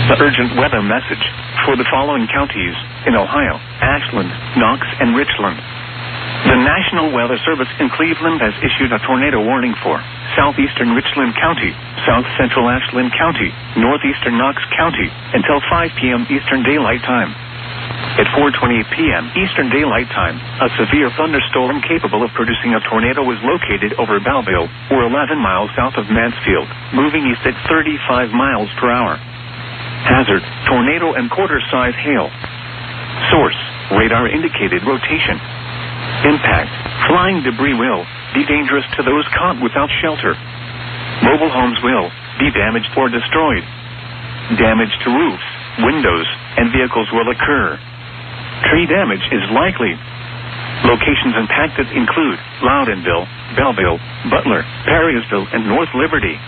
The urgent weather message for the following counties in Ohio: Ashland, Knox, and Richland. The National Weather Service in Cleveland has issued a tornado warning for southeastern Richland County, south central Ashland County, northeastern Knox County, until 5 p.m. Eastern Daylight Time. At 4:28 p.m. Eastern Daylight Time, a severe thunderstorm capable of producing a tornado was located over Belleville, or 11 miles south of Mansfield, moving east at 35 miles per hour. Hazard: tornado and quarter-size hail. Source: radar-indicated rotation. Impact: flying debris will be dangerous to those caught without shelter. Mobile homes will be damaged or destroyed. Damage to roofs, windows, and vehicles will occur. Tree damage is likely. Locations impacted include Loudonville, Belleville, Butler, Perrysville, and North Liberty.